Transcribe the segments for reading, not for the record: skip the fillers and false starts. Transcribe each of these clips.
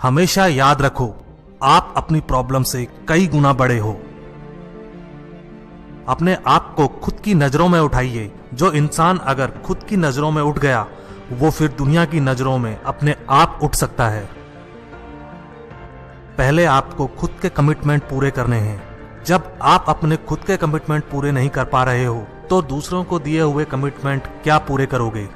हमेशा याद रखो, आप अपनी प्रॉब्लम से कई गुना बड़े हो। अपने आप को खुद की नजरों में उठाइए। जो इंसान अगर खुद की नजरों में उठ गया, वो फिर दुनिया की नजरों में अपने आप उठ सकता है। पहले आपको खुद के कमिटमेंट पूरे करने हैं। जब आप अपने खुद के कमिटमेंट पूरे नहीं कर पा रहे हो, तो दूसरों को दिए हुए कमिटमेंट क्या पूरे करोगे?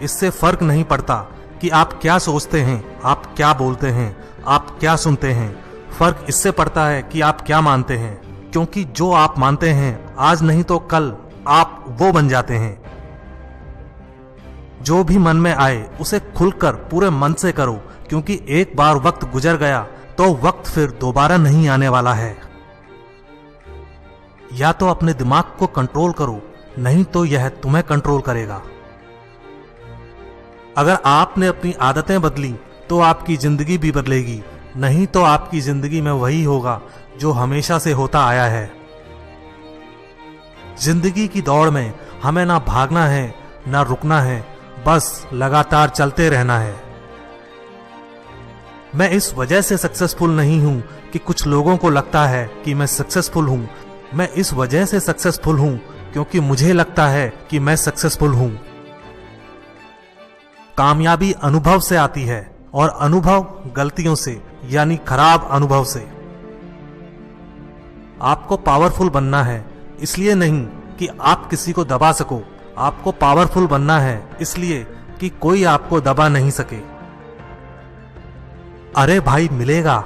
इससे फर्क नहीं पड़ता कि आप क्या सोचते हैं, आप क्या बोलते हैं, आप क्या सुनते हैं। फर्क इससे पड़ता है कि आप क्या मानते हैं, क्योंकि जो आप मानते हैं आज नहीं तो कल आप वो बन जाते हैं। जो भी मन में आए उसे खुलकर पूरे मन से करो, क्योंकि एक बार वक्त गुजर गया तो वक्त फिर दोबारा नहीं आने वाला है। या तो अपने दिमाग को कंट्रोल करो, नहीं तो यह तुम्हें कंट्रोल करेगा। अगर आपने अपनी आदतें बदली तो आपकी जिंदगी भी बदलेगी, नहीं तो आपकी जिंदगी में वही होगा जो हमेशा से होता आया है। जिंदगी की दौड़ में हमें ना भागना है ना रुकना है, बस लगातार चलते रहना है। मैं इस वजह से सक्सेसफुल नहीं हूं कि कुछ लोगों को लगता है कि मैं सक्सेसफुल हूं। मैं इस वजह से सक्सेसफुल हूं क्योंकि मुझे लगता है कि मैं सक्सेसफुल हूं। कामयाबी अनुभव से आती है और अनुभव गलतियों से, यानी खराब अनुभव से। आपको पावरफुल बनना है, इसलिए नहीं कि आप किसी को दबा सको। आपको पावरफुल बनना है इसलिए कि कोई आपको दबा नहीं सके। अरे भाई, मिलेगा,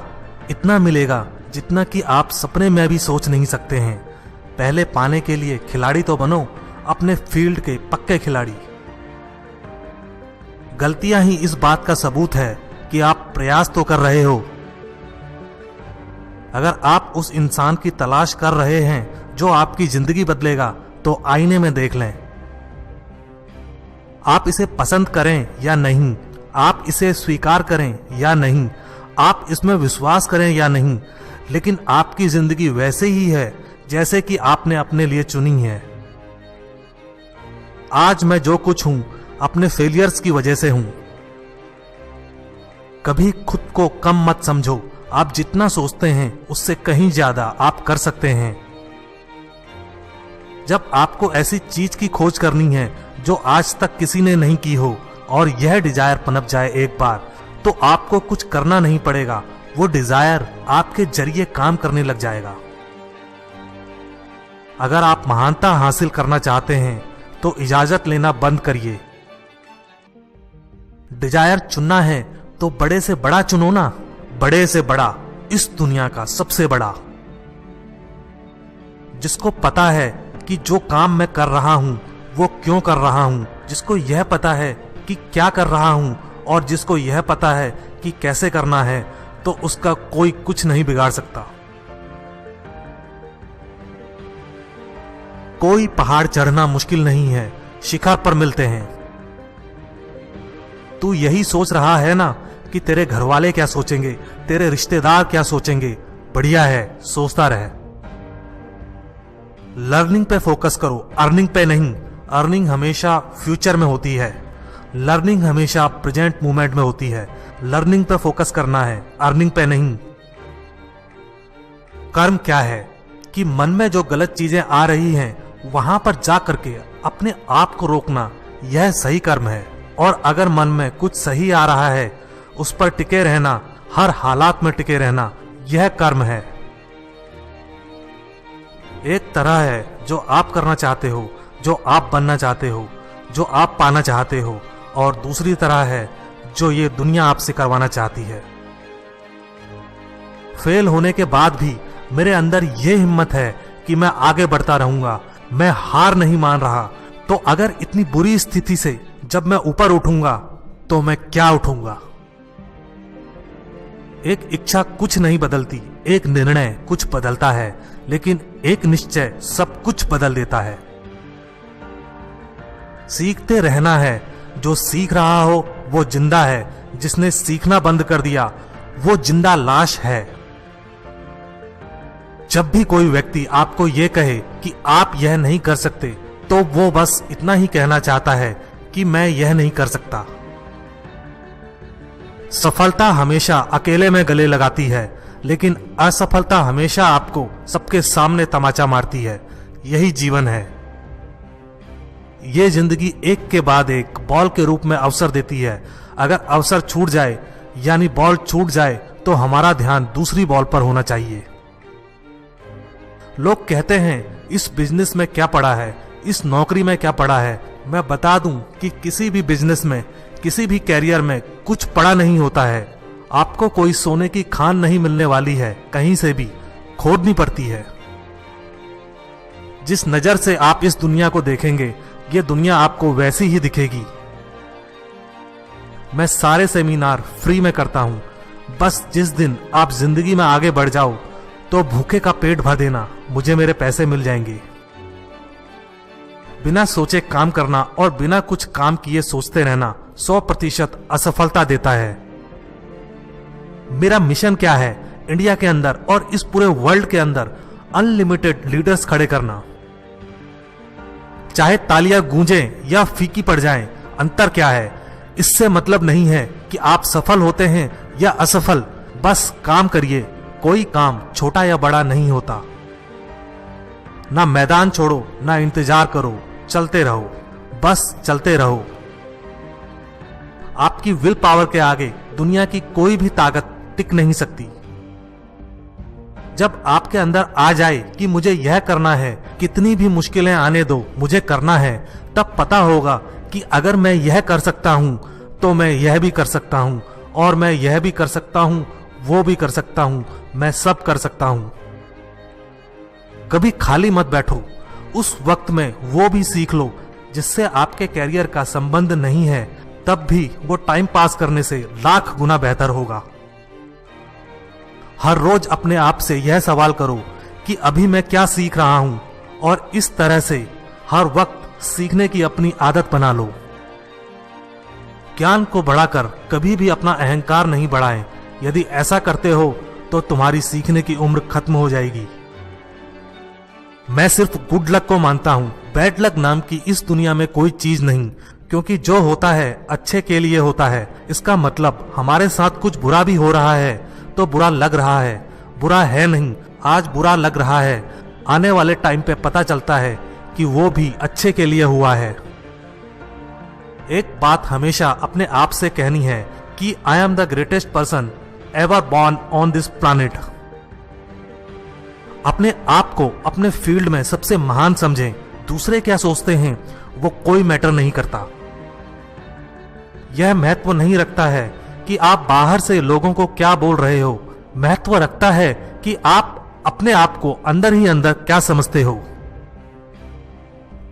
इतना मिलेगा जितना कि आप सपने में भी सोच नहीं सकते हैं। पहले पाने के लिए खिलाड़ी तो बनो, अपने फील्ड के पक्के खिलाड़ी। गलतियां ही इस बात का सबूत है कि आप प्रयास तो कर रहे हो। अगर आप उस इंसान की तलाश कर रहे हैं जो आपकी जिंदगी बदलेगा, तो आईने में देख लें। आप इसे पसंद करें या नहीं, आप इसे स्वीकार करें या नहीं, आप इसमें विश्वास करें या नहीं, लेकिन आपकी जिंदगी वैसे ही है जैसे कि आपने अपने लिए चुनी है। आज मैं जो कुछ हूं, अपने फेलियर्स की वजह से हूं। कभी खुद को कम मत समझो। आप जितना सोचते हैं उससे कहीं ज्यादा आप कर सकते हैं। जब आपको ऐसी चीज की खोज करनी है जो आज तक किसी ने नहीं की हो, और यह डिजायर पनप जाए एक बार, तो आपको कुछ करना नहीं पड़ेगा। वो डिजायर आपके जरिए काम करने लग जाएगा। अगर आप महानता हासिल करना चाहते हैं तो इजाजत लेना बंद करिए। डिजायर चुनना है तो बड़े से बड़ा चुनो ना, बड़े से बड़ा, इस दुनिया का सबसे बड़ा। जिसको पता है कि जो काम मैं कर रहा हूं वो क्यों कर रहा हूं, जिसको यह पता है कि क्या कर रहा हूं, और जिसको यह पता है कि कैसे करना है, तो उसका कोई कुछ नहीं बिगाड़ सकता। कोई पहाड़ चढ़ना मुश्किल नहीं है, शिखर पर मिलते हैं। तू यही सोच रहा है ना कि तेरे घर वाले क्या सोचेंगे, तेरे रिश्तेदार क्या सोचेंगे। बढ़िया है, सोचता रहे। लर्निंग पे फोकस करो, अर्निंग पे नहीं। अर्निंग हमेशा फ्यूचर में होती है, लर्निंग हमेशा प्रेजेंट मोमेंट में होती है। लर्निंग पे फोकस करना है, अर्निंग पे नहीं। कर्म क्या है कि मन में जो गलत चीजें आ रही हैं वहां पर जा करके अपने आप को रोकना, यह सही कर्म है। और अगर मन में कुछ सही आ रहा है, उस पर टिके रहना, हर हालात में टिके रहना, यह कर्म है। एक तरह है जो आप करना चाहते हो, जो आप बनना चाहते हो, जो आप पाना चाहते हो, और दूसरी तरह है जो ये दुनिया आपसे करवाना चाहती है। फेल होने के बाद भी मेरे अंदर यह हिम्मत है कि मैं आगे बढ़ता रहूंगा, मैं हार नहीं मान रहा। तो अगर इतनी बुरी स्थिति से जब मैं ऊपर उठूंगा तो मैं क्या उठूंगा। एक इच्छा कुछ नहीं बदलती, एक निर्णय कुछ बदलता है, लेकिन एक निश्चय सब कुछ बदल देता है। सीखते रहना है। जो सीख रहा हो वो जिंदा है, जिसने सीखना बंद कर दिया वो जिंदा लाश है। जब भी कोई व्यक्ति आपको यह कहे कि आप यह नहीं कर सकते, तो वो बस इतना ही कहना चाहता है कि मैं यह नहीं कर सकता। सफलता हमेशा अकेले में गले लगाती है, लेकिन असफलता हमेशा आपको सबके सामने तमाचा मारती है। यही जीवन है। ये जिंदगी एक के बाद एक बॉल के रूप में अवसर देती है। अगर अवसर छूट जाए यानी बॉल छूट जाए तो हमारा ध्यान दूसरी बॉल पर होना चाहिए। लोग कहते हैं इस बिजनेस में क्या पड़ा है, इस नौकरी में क्या पड़ा है। मैं बता दूं कि किसी भी बिजनेस में, किसी भी कैरियर में कुछ पड़ा नहीं होता है। आपको कोई सोने की खान नहीं मिलने वाली है, कहीं से भी खोदनी पड़ती है। जिस नजर से आप इस दुनिया को देखेंगे, ये दुनिया आपको वैसी ही दिखेगी। मैं सारे सेमिनार फ्री में करता हूं। बस जिस दिन आप जिंदगी में आगे बढ़ जाओ तो भूखे का पेट भर देना, मुझे मेरे पैसे मिल जाएंगे। बिना सोचे काम करना और बिना कुछ काम किए सोचते रहना 100% असफलता देता है। मेरा मिशन क्या है? इंडिया के अंदर और इस पूरे वर्ल्ड के अंदर अनलिमिटेड लीडर्स खड़े करना। चाहे तालियां गूंजें या फीकी पड़ जाएं, अंतर क्या है? इससे मतलब नहीं है कि आप सफल होते हैं या असफल। बस काम करिए। कोई काम छोटा या बड़ा नहीं होता। ना मैदान छोड़ो, ना इंतजार करो, चलते रहो, बस चलते रहो। आपकी विल पावर के आगे दुनिया की कोई भी ताकत टिक नहीं सकती। जब आपके अंदर आ जाए कि मुझे यह करना है, कितनी भी मुश्किलें आने दो, मुझे करना है, तब पता होगा कि अगर मैं यह कर सकता हूं तो मैं यह भी कर सकता हूं, और मैं यह भी कर सकता हूं, वो भी कर सकता हूं, मैं सब कर सकता हूं। कभी खाली मत बैठो। उस वक्त में वो भी सीख लो जिससे आपके कैरियर का संबंध नहीं है, तब भी वो टाइम पास करने से लाख गुना बेहतर होगा। हर रोज अपने आप से यह सवाल करो कि अभी मैं क्या सीख रहा हूं, और इस तरह से हर वक्त सीखने की अपनी आदत बना लो। ज्ञान को बढ़ाकर कभी भी अपना अहंकार नहीं बढ़ाएं। यदि ऐसा करते हो तो तुम्हारी सीखने की उम्र खत्म हो जाएगी। मैं सिर्फ गुड लक को मानता हूं। बैड लक नाम की इस दुनिया में कोई चीज नहीं, क्योंकि जो होता है अच्छे के लिए होता है। इसका मतलब हमारे साथ कुछ बुरा भी हो रहा है तो बुरा लग रहा है, बुरा है नहीं। आज बुरा लग रहा है, आने वाले टाइम पे पता चलता है कि वो भी अच्छे के लिए हुआ है। एक बात हमेशा अपने आप से कहनी है कि I am the greatest person ever born on this planet. अपने आप को अपने फील्ड में सबसे महान समझें। दूसरे क्या सोचते हैं वो कोई मैटर नहीं करता। यह महत्व नहीं रखता है कि आप बाहर से लोगों को क्या बोल रहे हो। महत्व रखता है कि आप अपने आप को अंदर ही अंदर क्या समझते हो।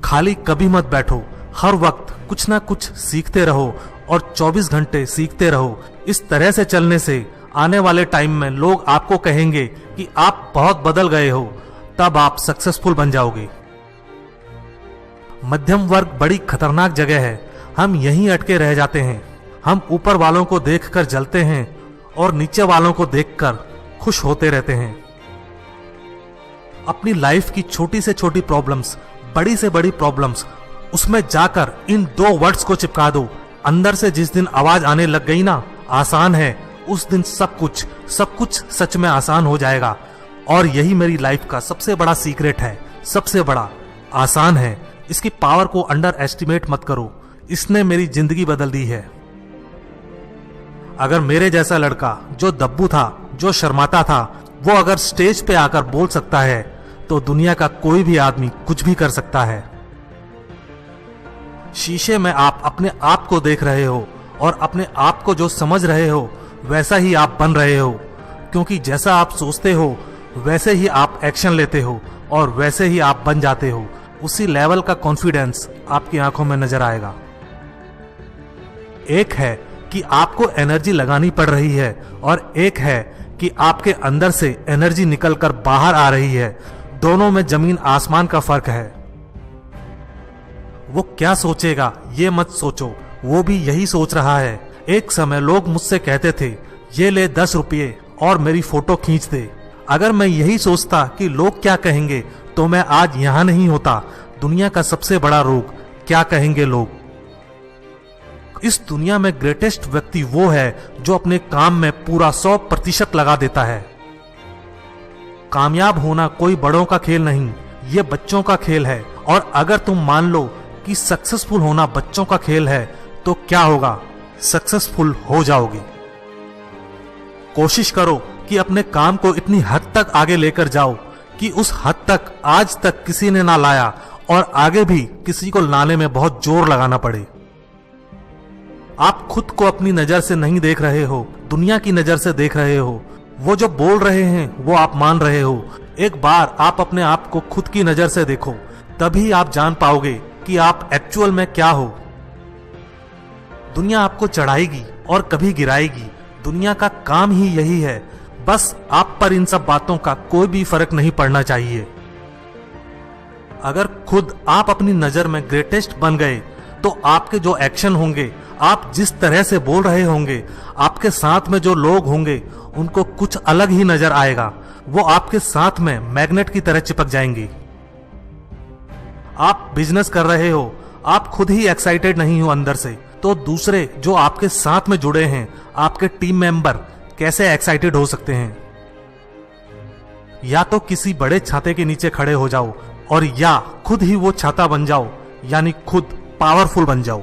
खाली कभी मत बैठो। हर वक्त कुछ ना कुछ सीखते रहो और 24 घंटे सीखते रहो। इस तरह से चलने से आने वाले टाइम में लोग आपको कहेंगे कि आप बहुत बदल गए हो, तब आप सक्सेसफुल बन जाओगे। मध्यम वर्ग बड़ी खतरनाक जगह है। हम यहीं अटके रह जाते हैं। हम ऊपर वालों को देखकर जलते हैं और नीचे वालों को देखकर खुश होते रहते हैं। अपनी लाइफ की छोटी से छोटी प्रॉब्लम्स, बड़ी से बड़ी प्रॉब्लम्स, उसमें जाकर इन 2 वर्ड्स को चिपका दो। अंदर से जिस दिन आवाज आने लग गई ना, आसान है, उस दिन सब कुछ सच में आसान हो जाएगा। और यही मेरी लाइफ का सबसे बड़ा सीक्रेट है। सबसे बड़ा आसान है। इसकी पावर को अंडर एस्टिमेट मत करो। इसने मेरी जिंदगी बदल दी है। अगर मेरे जैसा लड़का जो दब्बू था, जो शर्माता था, वो अगर स्टेज पे आकर बोल सकता है तो दुनिया का कोई भी आदमी कुछ भी कर सकता है। शीशे में आप अपने आप को देख रहे हो और अपने आप को जो समझ रहे हो वैसा ही आप बन रहे हो, क्योंकि जैसा आप सोचते हो वैसे ही आप एक्शन लेते हो और वैसे ही आप बन जाते हो। उसी लेवल का कॉन्फिडेंस आपकी आंखों में नजर आएगा। एक है कि आपको एनर्जी लगानी पड़ रही है और एक है कि आपके अंदर से एनर्जी निकलकर बाहर आ रही है। दोनों में जमीन आसमान का फर्क है। वो क्या सोचेगा ये मत सोचो, वो भी यही सोच रहा है। एक समय लोग मुझसे कहते थे, ये ले 10 रुपये और मेरी फोटो खींच दे। अगर मैं यही सोचता कि लोग क्या कहेंगे तो मैं आज यहां नहीं होता। दुनिया का सबसे बड़ा रोग क्या कहेंगे लोग। इस दुनिया में ग्रेटेस्ट व्यक्ति वो है जो अपने काम में पूरा 100% लगा देता है। कामयाब होना कोई बड़ों का खेल नहीं, ये बच्चों का खेल है। और अगर तुम मान लो कि सक्सेसफुल होना बच्चों का खेल है तो क्या होगा, सक्सेसफुल हो जाओगे। कोशिश करो कि अपने काम को इतनी हद तक आगे लेकर जाओ कि उस हद तक आज तक किसी ने ना लाया और आगे भी किसी को लाने में बहुत जोर लगाना पड़े। आप खुद को अपनी नजर से नहीं देख रहे हो, दुनिया की नजर से देख रहे हो। वो जो बोल रहे हैं वो आप मान रहे हो। एक बार आप अपने आप को खुद की नजर से देखो, तभी आप जान पाओगे कि आप एक्चुअल में क्या हो। दुनिया आपको चढ़ाएगी और कभी गिराएगी, दुनिया का काम ही यही है। बस आप पर इन सब बातों का कोई भी फर्क नहीं पड़ना चाहिए। अगर खुद आप अपनी नजर में ग्रेटेस्ट बन गए तो आपके जो एक्शन होंगे, आप जिस तरह से बोल रहे होंगे, आपके साथ में जो लोग होंगे उनको कुछ अलग ही नजर आएगा। वो आपके साथ में मैग्नेट की तरह चिपक जाएंगे। आप बिजनेस कर रहे हो, आप खुद ही एक्साइटेड नहीं हो अंदर से, तो दूसरे जो आपके साथ में जुड़े हैं, आपके टीम मेंबर कैसे एक्साइटेड हो सकते हैं। या तो किसी बड़े छाते के नीचे खड़े हो जाओ और या खुद ही वो छाता बन जाओ, यानी खुद पावरफुल बन जाओ।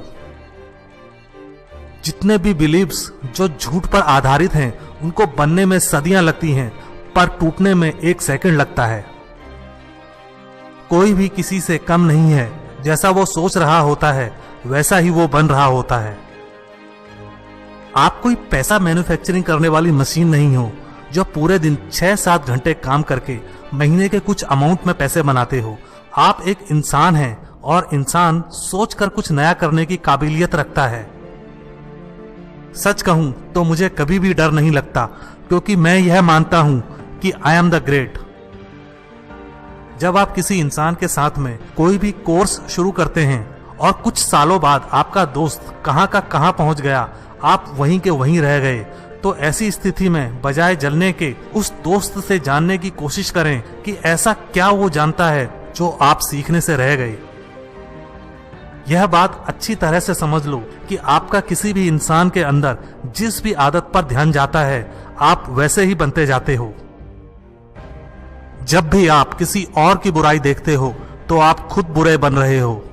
जितने भी बिलीव्स जो झूठ पर आधारित हैं उनको बनने में सदियां लगती हैं, पर टूटने में 1 सेकंड लगता है। कोई भी किसी से कम नहीं है। जैसा वो सोच रहा होता है वैसा ही वो बन रहा होता है। आप कोई पैसा मैन्युफैक्चरिंग करने वाली मशीन नहीं हो जो पूरे दिन 6-7 घंटे काम करके महीने के कुछ अमाउंट में पैसे बनाते हो। आप एक इंसान हैं और इंसान सोचकर कुछ नया करने की काबिलियत रखता है। सच कहूं तो मुझे कभी भी डर नहीं लगता, क्योंकि मैं यह मानता हूं कि आई एम द ग्रेट। जब आप किसी इंसान के साथ में कोई भी कोर्स शुरू करते हैं और कुछ सालों बाद आपका दोस्त कहां का कहां पहुंच गया, आप वहीं के वहीं रह गए, तो ऐसी स्थिति में बजाय जलने के उस दोस्त से जानने की कोशिश करें कि ऐसा क्या वो जानता है जो आप सीखने से रह गए। यह बात अच्छी तरह से समझ लो कि आपका किसी भी इंसान के अंदर जिस भी आदत पर ध्यान जाता है, आप वैसे ही बनते जाते हो। जब भी आप किसी और की बुराई देखते हो तो आप खुद बुरे बन रहे हो।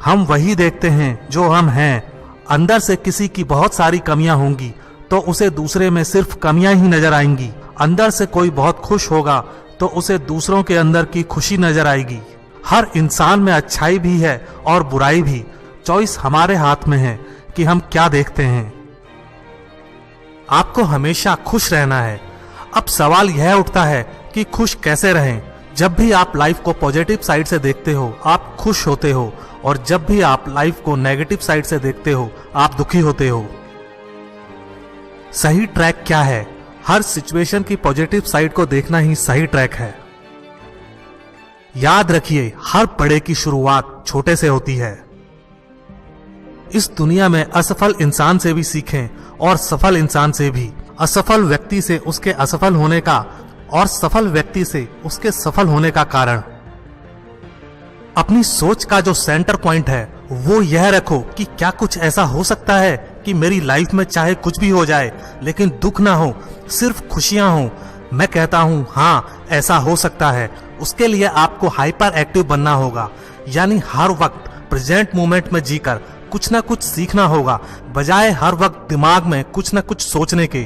हम वही देखते हैं जो हम हैं। अंदर से किसी की बहुत सारी कमियां होंगी तो उसे दूसरे में सिर्फ कमियां ही नजर आएंगी। अंदर से कोई बहुत खुश होगा तो उसे दूसरों के अंदर की खुशी नजर आएगी। हर इंसान में अच्छाई भी है और बुराई भी। चॉइस हमारे हाथ में है कि हम क्या देखते हैं। आपको हमेशा खुश रहना है। अब सवाल यह उठता है कि खुश कैसे रहें। जब भी आप लाइफ को पॉजिटिव साइड से देखते हो आप खुश होते हो, और जब भी आप लाइफ को नेगेटिव साइड से देखते हो आप दुखी होते हो। सही ट्रैक क्या है? हर सिचुएशन की पॉजिटिव साइड को देखना ही सही ट्रैक है। याद रखिए, हर बड़े की शुरुआत छोटे से होती है। इस दुनिया में असफल इंसान से भी सीखें और सफल इंसान से भी। असफल व्यक्ति से उसके असफल होने का और सफल व्यक्ति से उसके सफल होने का कारण। अपनी सोच का जो सेंटर पॉइंट है वो यह रखो कि क्या कुछ ऐसा हो सकता है कि मेरी लाइफ में चाहे कुछ भी हो जाए लेकिन दुख ना हो, सिर्फ खुशियां हो। मैं कहता हूं हाँ, ऐसा हो सकता है। उसके लिए आपको हाइपर एक्टिव बनना होगा, यानी हर वक्त प्रेजेंट मोमेंट में जीकर कुछ ना कुछ सीखना होगा, बजाय हर वक्त दिमाग में कुछ ना कुछ सोचने के।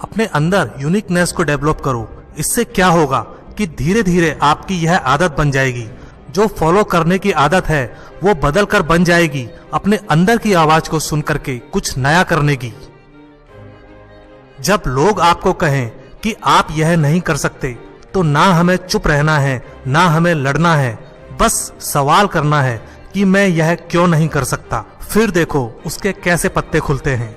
अपने अंदर यूनिकनेस को डेवलप करो। इससे क्या होगा कि धीरे धीरे आपकी यह आदत बन जाएगी। जो फॉलो करने की आदत है वो बदल कर बन जाएगी अपने अंदर की आवाज को सुन करके कुछ नया करने की। जब लोग आपको कहें कि आप यह नहीं कर सकते, तो ना हमें चुप रहना है ना हमें लड़ना है। बस सवाल करना है कि मैं यह क्यों नहीं कर सकता। फिर देखो उसके कैसे पत्ते खुलते हैं।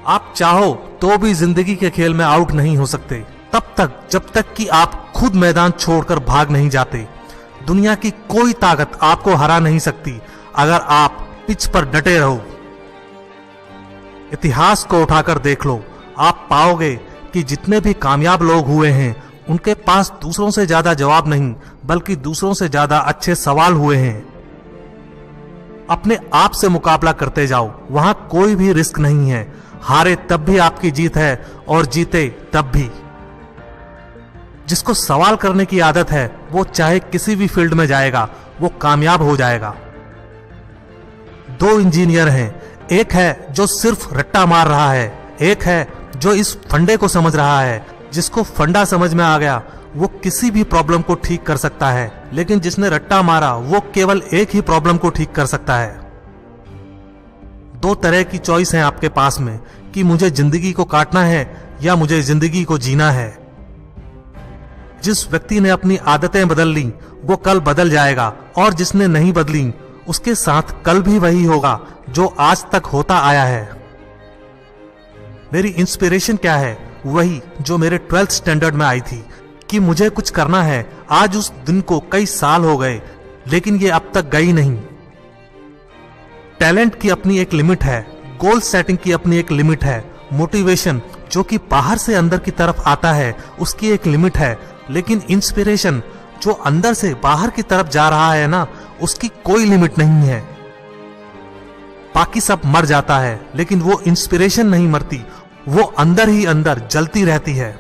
आप चाहो तो भी जिंदगी के खेल में आउट नहीं हो सकते तब तक जब तक कि आप खुद मैदान छोड़कर भाग नहीं जाते। दुनिया की कोई ताकत आपको हरा नहीं सकती अगर आप पिच पर डटे रहो। इतिहास को उठाकर देख लो, आप पाओगे कि जितने भी कामयाब लोग हुए हैं उनके पास दूसरों से ज्यादा जवाब नहीं बल्कि दूसरों से ज्यादा अच्छे सवाल हुए हैं। अपने आप से मुकाबला करते जाओ। वहां कोई भी रिस्क नहीं है। हारे तब भी आपकी जीत है और जीते तब भी। जिसको सवाल करने की आदत है वो चाहे किसी भी फील्ड में जाएगा वो कामयाब हो जाएगा। दो इंजीनियर हैं, एक है जो सिर्फ रट्टा मार रहा है, एक है जो इस फंडे को समझ रहा है। जिसको फंडा समझ में आ गया वो किसी भी प्रॉब्लम को ठीक कर सकता है, लेकिन जिसने रट्टा मारा वो केवल एक ही प्रॉब्लम को ठीक कर सकता है। दो तरह की चॉइस है आपके पास में कि मुझे जिंदगी को काटना है या मुझे जिंदगी को जीना है। जिस व्यक्ति ने अपनी आदतें बदल ली वो कल बदल जाएगा, और जिसने नहीं बदली उसके साथ कल भी वही होगा जो आज तक होता आया है। मेरी इंस्पिरेशन क्या है? वही जो मेरे 12th स्टैंडर्ड में आई थी कि मुझे कुछ करना है। आज उस दिन को कई साल हो गए, लेकिन ये अब तक गई नहीं। टैलेंट की अपनी एक लिमिट है, गोल सेटिंग की अपनी एक लिमिट है, मोटिवेशन जो कि बाहर से अंदर की तरफ आता है उसकी एक लिमिट है, लेकिन इंस्पिरेशन जो अंदर से बाहर की तरफ जा रहा है ना, उसकी कोई लिमिट नहीं है। बाकी सब मर जाता है लेकिन वो इंस्पिरेशन नहीं मरती, वो अंदर ही अंदर जलती रहती है।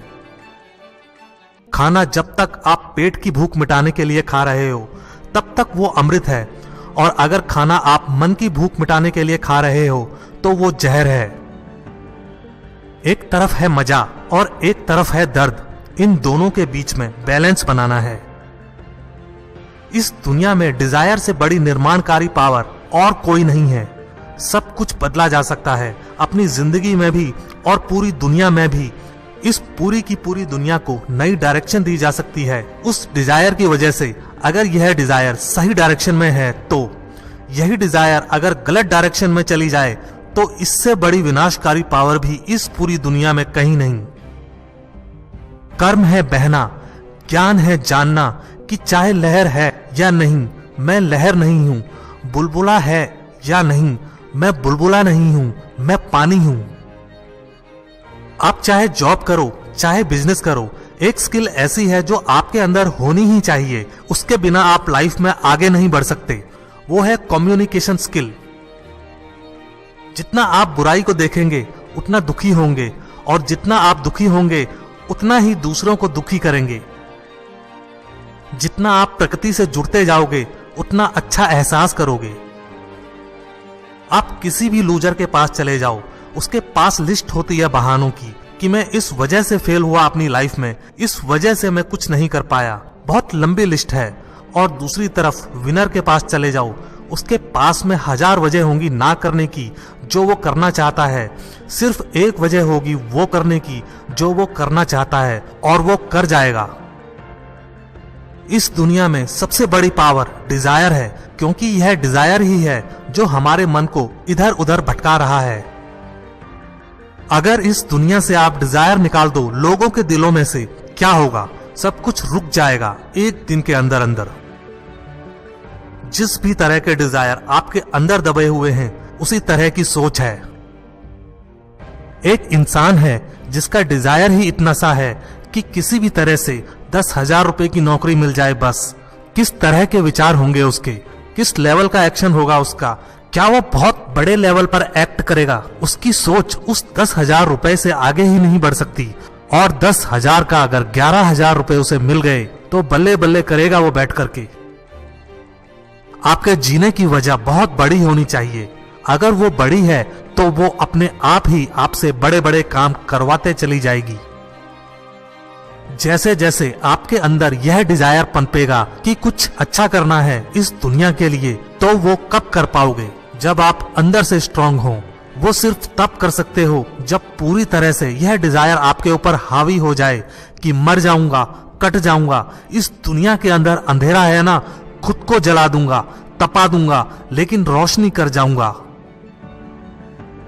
खाना जब तक आप पेट की भूख मिटाने के लिए खा रहे हो तब तक वो अमृत है, और अगर खाना आप मन की भूख मिटाने के लिए खा रहे हो तो वो जहर है। एक तरफ है मजा और एक तरफ है दर्द, इन दोनों के बीच में बैलेंस बनाना है। इस दुनिया में डिजायर से बड़ी निर्माणकारी पावर और कोई नहीं है। सब कुछ बदला जा सकता है, अपनी जिंदगी में भी और पूरी दुनिया में भी। इस पूरी की पूरी दुनिया को नई डायरेक्शन दी जा सकती है उस डिजायर की वजह से। अगर यह डिजायर सही डायरेक्शन में है तो, यही डिजायर अगर गलत डायरेक्शन में चली जाए तो इससे बड़ी विनाशकारी पावर भी इस पूरी दुनिया में कहीं नहीं। कर्म है बहना, ज्ञान है जानना कि चाहे लहर है या नहीं, मैं लहर नहीं हूं। बुलबुला है या नहीं, मैं बुलबुला नहीं हूं, मैं पानी हूं। आप चाहे जॉब करो चाहे बिजनेस करो, एक स्किल ऐसी है जो आपके अंदर होनी ही चाहिए, उसके बिना आप लाइफ में आगे नहीं बढ़ सकते। वो है कम्युनिकेशन स्किल। जितना आप बुराई को देखेंगे उतना दुखी होंगे, और जितना आप दुखी होंगे उतना ही दूसरों को दुखी करेंगे। जितना आप प्रकृति से जुड़ते जाओगे उतना अच्छा एहसास करोगे। आप किसी भी लूजर के पास चले जाओ, उसके पास लिस्ट होती है बहानों की कि मैं इस वजह से फेल हुआ अपनी लाइफ में, इस वजह से मैं कुछ नहीं कर पाया, बहुत लंबी लिस्ट है। और दूसरी तरफ विनर के पास चले जाओ, उसके पास में 1000 वजह होंगी ना करने की जो वो करना चाहता है, सिर्फ एक वजह होगी वो करने की जो वो करना चाहता है, और वो कर जाएगा। इस दुनिया में सबसे बड़ी पावर डिजायर है, क्योंकि यह डिजायर ही है जो हमारे मन को इधर उधर भटका रहा है। अगर इस दुनिया से आप डिजायर निकाल दो लोगों के दिलों में से, क्या होगा? सब कुछ रुक जाएगा एक दिन के अंदर अंदर। जिस भी तरह के डिजायर आपके अंदर दबे हुए हैं उसी तरह की सोच है। एक इंसान है जिसका डिजायर ही इतना सा है कि किसी भी तरह से 10,000 रुपए की नौकरी मिल जाए बस। किस तरह के विचार होंगे उसके, किस लेवल का एक्शन होगा उसका, क्या वो बहुत बड़े लेवल पर एक्ट करेगा? उसकी सोच उस 10,000 रुपए से आगे ही नहीं बढ़ सकती, और 10,000 का अगर 11,000 रुपए उसे मिल गए तो बल्ले बल्ले करेगा वो बैठ करके। आपके जीने की वजह बहुत बड़ी होनी चाहिए। अगर वो बड़ी है तो वो अपने आप ही आपसे बड़े बड़े काम करवाते चली जाएगी। जैसे जैसे आपके अंदर यह डिजायर पनपेगा कि कुछ अच्छा करना है इस दुनिया के लिए, तो वो कब कर पाओगे? जब आप अंदर से स्ट्रांग हो। वो सिर्फ तब कर सकते हो जब पूरी तरह से यह डिजायर आपके ऊपर हावी हो जाए कि मर जाऊंगा, कट जाऊंगा, इस दुनिया के अंदर अंधेरा है ना, खुद को जला दूंगा, तपा दूंगा, लेकिन रोशनी कर जाऊंगा।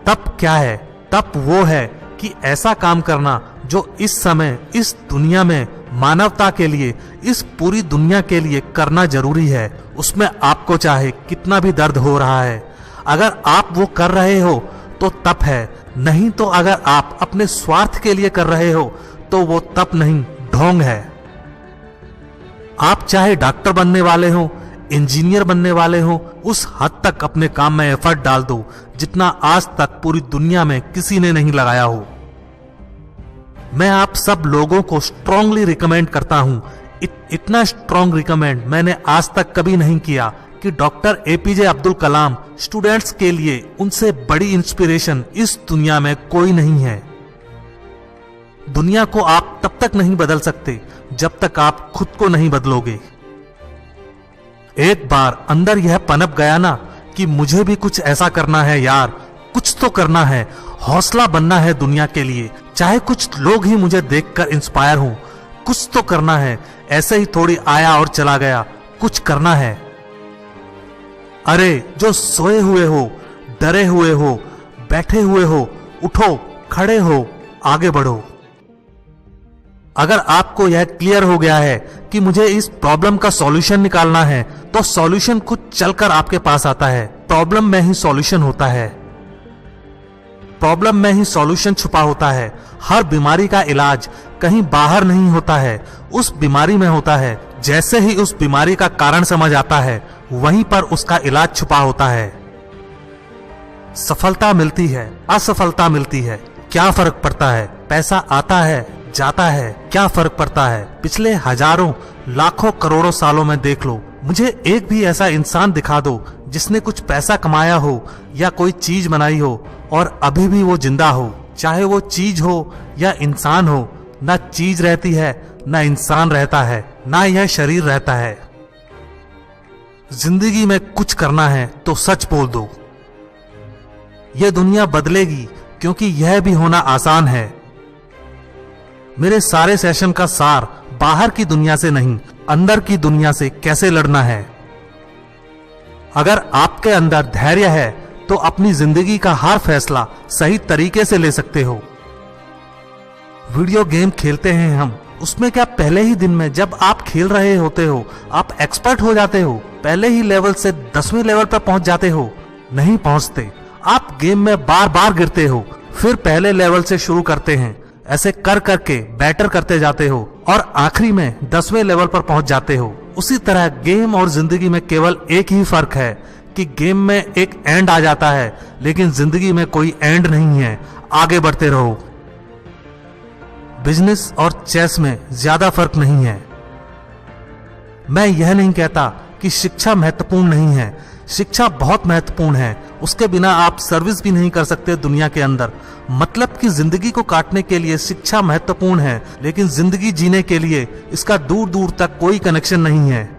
तब क्या है? तब वो है कि ऐसा काम करना जो इस समय इस दुनिया में मानवता के लिए, इस पूरी दुनिया के लिए करना जरूरी है। उसमें आपको चाहे कितना भी दर्द हो रहा है, अगर आप वो कर रहे हो तो तप है। नहीं तो अगर आप अपने स्वार्थ के लिए कर रहे हो तो वो तप नहीं, ढोंग है। आप चाहे डॉक्टर बनने वाले हो, इंजीनियर बनने वाले हो उस हद तक अपने काम में एफर्ट डाल दो जितना आज तक पूरी दुनिया में किसी ने नहीं लगाया हो। मैं आप सब लोगों को स्ट्रांगली रिकमेंड करता हूं, इतना स्ट्रांग रिकमेंड मैंने आज तक कभी नहीं किया कि doctor APJ Abdul Kalam students के लिए उनसे बड़ी इंस्पिरेशन इस दुनिया में कोई नहीं है। दुनिया को आप तब तक नहीं बदल सकते जब तक आप खुद को नहीं बदलोगे। एक बार अंदर यह पनप गया ना कि मुझे भी कुछ ऐसा करना है यार, कुछ तो करना है, हौसला बनना है दुनिया के लिए, चाहे कुछ लोग ही मुझे देखकर इंस्पायर हों, कुछ तो करना है। ऐसे ही थोड़ी आया और चला गया, कुछ करना है। अरे जो सोए हुए हो, डरे हुए हो, बैठे हुए हो, उठो, खड़े हो, आगे बढ़ो। अगर आपको यह क्लियर हो गया है कि मुझे इस प्रॉब्लम का सॉल्यूशन निकालना है, तो सॉल्यूशन खुद चलकर आपके पास आता है। प्रॉब्लम में ही सॉल्यूशन होता है, प्रॉब्लम में ही सॉल्यूशन छुपा होता है। हर बीमारी का इलाज कहीं बाहर नहीं होता है, उस बीमारी में होता है। जैसे ही उस बीमारी का कारण समझ आता है, वहीं पर उसका इलाज छुपा होता है। सफलता मिलती है, असफलता मिलती है, क्या फर्क पड़ता है? पैसा आता है, जाता है, क्या फर्क पड़ता है? पिछले हजारों, लाखों, करोड़ों सालों में देख लो, मुझे एक भी ऐसा इंसान दिखा दो जिसने कुछ पैसा कमाया हो या कोई चीज बनाई हो और अभी भी वो जिंदा हो। चाहे वो चीज हो या इंसान हो, ना चीज रहती है, ना इंसान रहता है, ना यह शरीर रहता है। जिंदगी में कुछ करना है तो सच बोल दो। यह दुनिया बदलेगी, क्योंकि यह भी होना आसान है। मेरे सारे सेशन का सार बाहर की दुनिया से नहीं, अंदर की दुनिया से कैसे लड़ना है। अगर आपके अंदर धैर्य है तो अपनी जिंदगी का हर फैसला सही तरीके से ले सकते हो। वीडियो गेम खेलते हैं हम, उसमें क्या पहले ही दिन में जब आप खेल रहे होते हो आप एक्सपर्ट हो जाते हो, पहले ही लेवल से 10वें लेवल पर पहुंच जाते हो? नहीं पहुंचते। आप गेम में बार बार गिरते हो, फिर पहले लेवल से शुरू करते हैं, ऐसे कर करके बेटर करते जाते हो और आखिरी में 10वें लेवल पर पहुंच जाते हो। उसी तरह गेम और जिंदगी में केवल एक ही फर्क है कि गेम में एक एंड आ जाता है, लेकिन जिंदगी में कोई एंड नहीं है। आगे बढ़ते रहो। बिजनेस और चेस में ज्यादा फर्क नहीं है। मैं यह नहीं कहता कि शिक्षा महत्वपूर्ण नहीं है, शिक्षा बहुत महत्वपूर्ण है। उसके बिना आप सर्विस भी नहीं कर सकते दुनिया के अंदर। मतलब कि जिंदगी को काटने के लिए शिक्षा महत्वपूर्ण है, लेकिन जिंदगी जीने के लिए इसका दूर दूर तक कोई कनेक्शन नहीं है।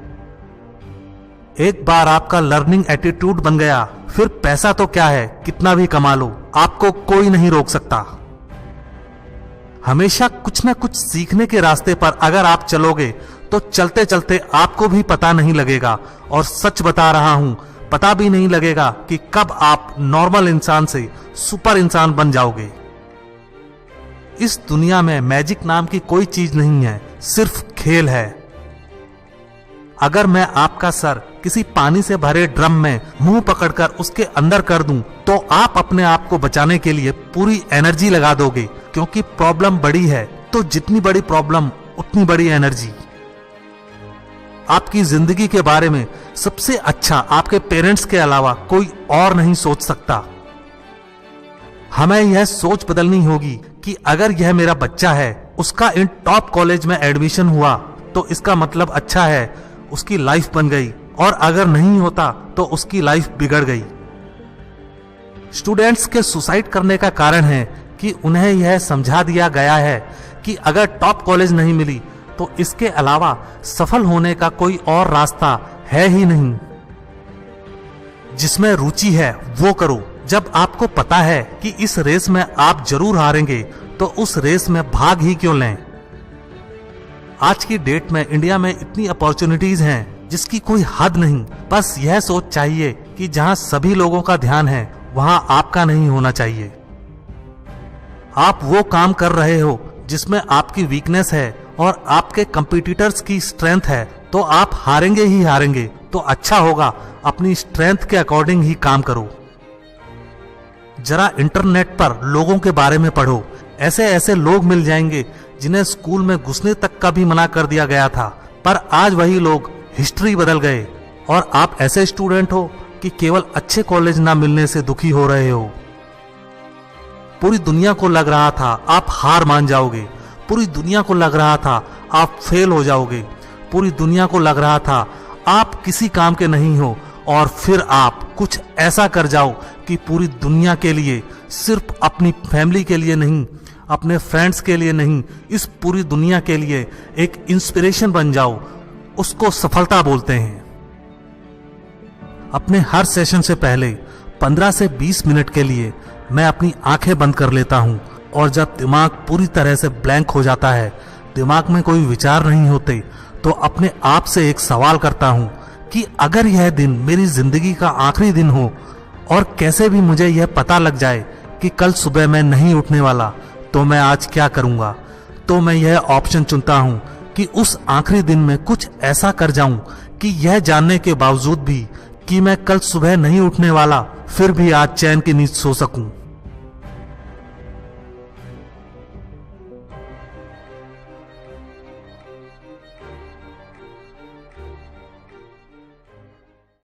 एक बार आपका लर्निंग एटीट्यूड बन गया, फिर पैसा तो क्या है, कितना भी कमा लो, आपको कोई नहीं रोक सकता। हमेशा कुछ न कुछ सीखने के रास्ते पर अगर आप चलोगे तो चलते चलते आपको भी पता नहीं लगेगा, और सच बता रहा हूं, पता भी नहीं लगेगा कि कब आप नॉर्मल इंसान से सुपर इंसान बन जाओगे। इस दुनिया में मैजिक नाम की कोई चीज नहीं है, सिर्फ खेल है। अगर मैं आपका सर किसी पानी से भरे ड्रम में मुंह पकड़कर उसके अंदर कर दूं, तो आप अपने आप को बचाने के लिए पूरी एनर्जी लगा दोगे, क्योंकि प्रॉब्लम बड़ी है, तो जितनी बड़ी प्रॉब्लम उतनी बड़ी एनर्जी। आपकी जिंदगी के बारे में सबसे अच्छा आपके पेरेंट्स के अलावा कोई और नहीं सोच सकता। हमें यह सोच बदलनी होगी कि अगर यह मेरा बच्चा है, उसका इन टॉप कॉलेज में एडमिशन हुआ, तो इसका मतलब अच्छा है, उसकी लाइफ बन गई, और अगर नहीं होता तो उसकी लाइफ बिगड़ गई। स्टूडेंट्स के सुसाइड करने का कारण है कि उन्हें यह समझा दिया गया है कि अगर टॉप कॉलेज नहीं मिली तो इसके अलावा सफल होने का कोई और रास्ता है ही नहीं। जिसमें रुचि है वो करो। जब आपको पता है कि इस रेस में आप जरूर हारेंगे, तो उस रेस में भाग ही क्यों लें। आज की डेट में इंडिया में इतनी अपॉर्चुनिटीज हैं जिसकी कोई हद नहीं। बस यह सोच चाहिए कि जहां सभी लोगों का ध्यान है वहां आपका नहीं होना चाहिए। आप वो काम कर रहे हो जिसमें आपकी वीकनेस है और आपके कंपटीटर्स की स्ट्रेंथ है, तो आप हारेंगे ही हारेंगे। तो अच्छा होगा अपनी स्ट्रेंथ के अकॉर्डिंग ही काम करो। जरा इंटरनेट पर लोगों के बारे में पढ़ो। ऐसे ऐसे लोग मिल जाएंगे जिन्हें स्कूल में घुसने तक का भी मना कर दिया गया था, पर आज वही लोग हिस्ट्री बदल गए। और आप ऐसे स्टूडेंट हो कि केवल अच्छे कॉलेज ना मिलने से दुखी हो रहे हो। पूरी दुनिया को लग रहा था आप हार मान जाओगे, पूरी दुनिया को लग रहा था आप फेल हो जाओगे, पूरी दुनिया को लग रहा था आप किसी काम के नहीं हो, और फिर आप कुछ ऐसा कर जाओ कि पूरी दुनिया के लिए, सिर्फ अपनी फैमिली के लिए नहीं, अपने फ्रेंड्स के लिए नहीं, इस पूरी दुनिया के लिए एक इंस्पिरेशन बन जाओ। उसको सफलता बोलते हैं। अपने हर सेशन से पहले 15 से 20 मिनट के लिए मैं अपनी आंखें बंद कर लेता हूं, और जब दिमाग पूरी तरह से ब्लैंक हो जाता है, दिमाग में कोई विचार नहीं होते, तो अपने आप से एक सवाल करता हूं कि अगर यह दिन मेरी जिंदगी का आखिरी दिन हो और कैसे भी मुझे यह पता लग जाए कि कल सुबह मैं नहीं उठने वाला, तो मैं आज क्या करूंगा। तो मैं यह ऑप्शन चुनता हूं कि उस आखिरी दिन में कुछ ऐसा कर जाऊं कि यह जानने के बावजूद भी कि मैं कल सुबह नहीं उठने वाला, फिर भी आज चैन की नींद सो सकूं।